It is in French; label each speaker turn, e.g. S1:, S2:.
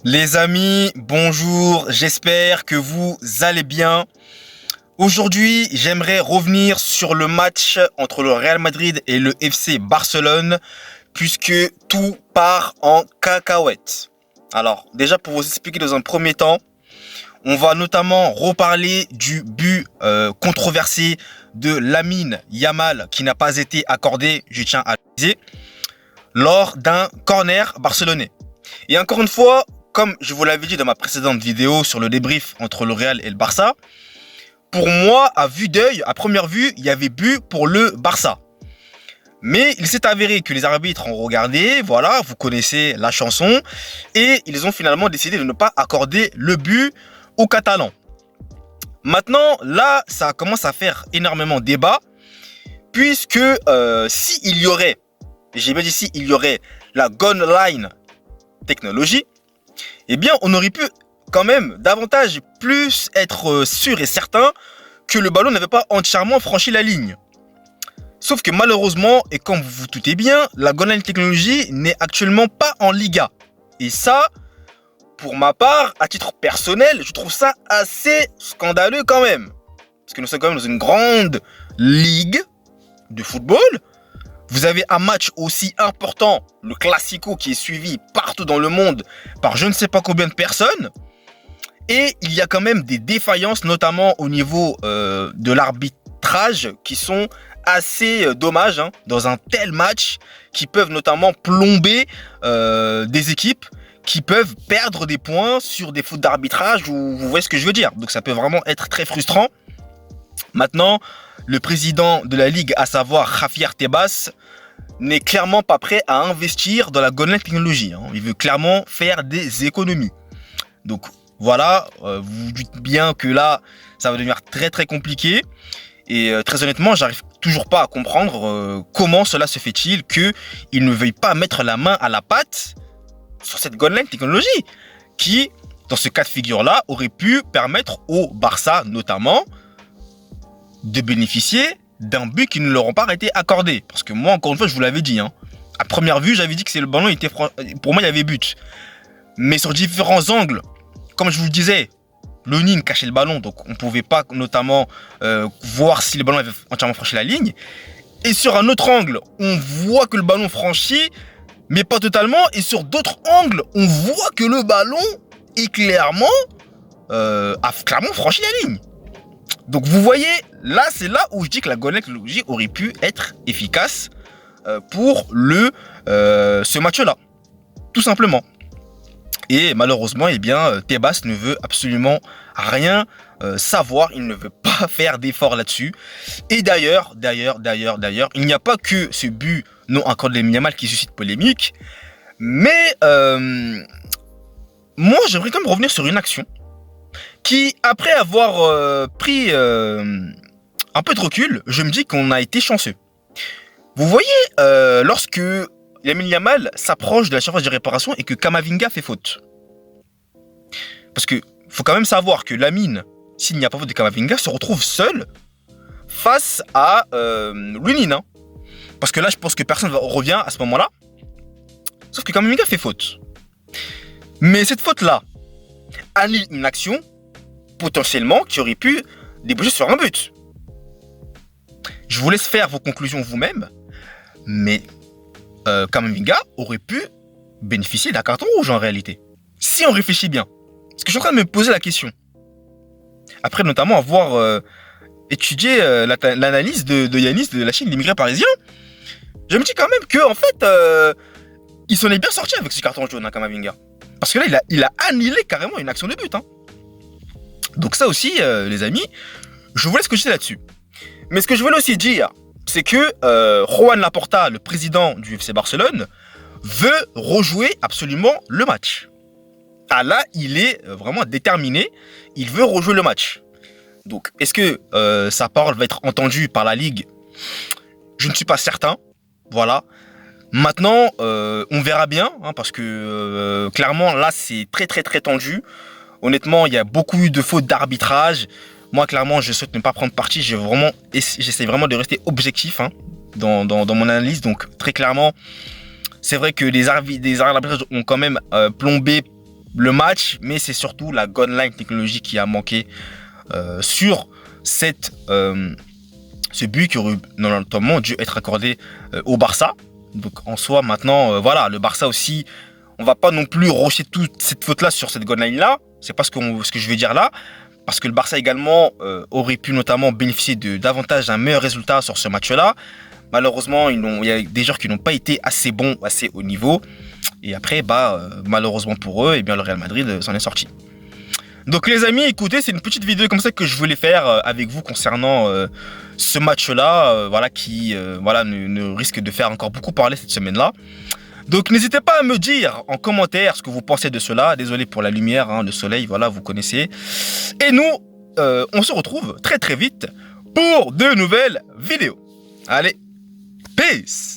S1: Les amis, bonjour, j'espère que vous allez bien. Aujourd'hui, j'aimerais revenir sur le match entre le Real Madrid et le FC Barcelone, puisque tout part en cacahuète. Alors, déjà pour vous expliquer dans un premier temps, on va notamment reparler du but controversé de Lamine Yamal qui n'a pas été accordé, je tiens à le préciser, lors d'un corner barcelonais. Et encore une fois, comme je vous l'avais dit dans ma précédente vidéo sur le débrief entre le Real et le Barça, pour moi, à vue d'œil, à première vue, il y avait but pour le Barça. Mais il s'est avéré que les arbitres ont regardé, voilà, vous connaissez la chanson, et ils ont finalement décidé de ne pas accorder le but aux Catalans. Maintenant, là, ça commence à faire énormément débat, puisque s'il y aurait, j'ai bien dit s'il y aurait la Goal Line technologie, eh bien, on aurait pu quand même davantage plus être sûr et certain que le ballon n'avait pas entièrement franchi la ligne. Sauf que malheureusement, et comme vous vous doutez bien, la Goal Line technologie n'est actuellement pas en Liga. Et ça, pour ma part, à titre personnel, je trouve ça assez scandaleux quand même. Parce que nous sommes quand même dans une grande ligue de football. Vous avez un match aussi important, le Classico, qui est suivi partout dans le monde par je ne sais pas combien de personnes. Et il y a quand même des défaillances, notamment au niveau de l'arbitrage, qui sont assez dommages dans un tel match, qui peuvent notamment plomber des équipes, qui peuvent perdre des points sur des fautes d'arbitrage, ou vous voyez ce que je veux dire. Donc ça peut vraiment être très frustrant. Maintenant, le président de la Ligue, à savoir Javier Tebas, n'est clairement pas prêt à investir dans la Goal Line technologie. Il veut clairement faire des économies. Donc voilà, vous vous dites bien que là, ça va devenir très très compliqué. Et très honnêtement, j'arrive toujours pas à comprendre comment cela se fait-il qu'il ne veuille pas mettre la main à la pâte sur cette Goal Line technologie qui, dans ce cas de figure-là, aurait pu permettre au Barça notamment de bénéficier d'un but qui ne leur ont pas été accordé. Parce que moi, encore une fois, je vous l'avais dit. À première vue, j'avais dit que c'est le ballon était pour moi, il y avait but. Mais sur différents angles, comme je vous le disais, Lonin cachait le ballon, donc on ne pouvait pas notamment voir si le ballon avait entièrement franchi la ligne. Et sur un autre angle, on voit que le ballon franchit, mais pas totalement. Et sur d'autres angles, on voit que le ballon est a clairement franchi la ligne. Donc vous voyez, là c'est là où je dis que la Goal Line technologie aurait pu être efficace pour ce match-là, tout simplement. Et malheureusement, eh bien, Tebas ne veut absolument rien savoir, il ne veut pas faire d'efforts là-dessus. Et d'ailleurs, il n'y a pas que ce but non accordé de Yamal qui suscite polémique, mais moi j'aimerais quand même revenir sur une action qui, après avoir pris un peu de recul, je me dis qu'on a été chanceux. Vous voyez, lorsque Lamine Yamal s'approche de la surface de réparation et que Camavinga fait faute. Parce que faut quand même savoir que Lamine, s'il n'y a pas faute de Camavinga, se retrouve seul face à Lunin. Parce que là, je pense que personne ne revient à ce moment-là. Sauf que Camavinga fait faute. Mais cette faute-là annule une action potentiellement qui aurait pu déboucher sur un but. Je vous laisse faire vos conclusions vous-même, mais Camavinga aurait pu bénéficier d'un carton rouge en réalité. Si on réfléchit bien. Parce que je suis en train de me poser la question. Après notamment avoir étudié l'analyse de Yanis de la Chine, l'immigré parisien, je me dis quand même que en fait, il s'en est bien sorti avec ce carton jaune, Camavinga. Parce que là, il a annulé carrément une action de but. Donc ça aussi, les amis, je vous laisse cocher là-dessus. Mais ce que je voulais aussi dire, c'est que Joan Laporta, le président du FC Barcelone, veut rejouer absolument le match. Ah là, il est vraiment déterminé, il veut rejouer le match. Donc, est-ce que sa parole va être entendue par la Ligue? Je ne suis pas certain, voilà. Maintenant, on verra bien, parce que clairement, là, c'est très très très tendu. Honnêtement, il y a beaucoup eu de fautes d'arbitrage. Moi, clairement, je souhaite ne pas prendre parti. J'essaie vraiment de rester objectif dans mon analyse. Donc, très clairement, c'est vrai que des arbitrages ont quand même plombé le match, mais c'est surtout la goal line technologie qui a manqué sur ce but qui aurait notamment dû être accordé au Barça. Donc en soi, maintenant, voilà, le Barça aussi, on va pas non plus rocher toute cette faute-là sur cette goal line-là. C'est pas ce que je vais dire là. Parce que le Barça également aurait pu notamment bénéficier davantage d'un meilleur résultat sur ce match-là. Malheureusement, il y a des joueurs qui n'ont pas été assez bons, assez haut niveau. Et après, malheureusement pour eux, eh bien, le Real Madrid s'en est sorti. Donc les amis, écoutez, c'est une petite vidéo comme ça que je voulais faire avec vous concernant ce match-là, voilà, qui ne risque de faire encore beaucoup parler cette semaine-là. Donc n'hésitez pas à me dire en commentaire ce que vous pensez de cela. Désolé pour la lumière, hein, le soleil, voilà, vous connaissez. Et nous, on se retrouve très très vite pour de nouvelles vidéos. Allez, peace!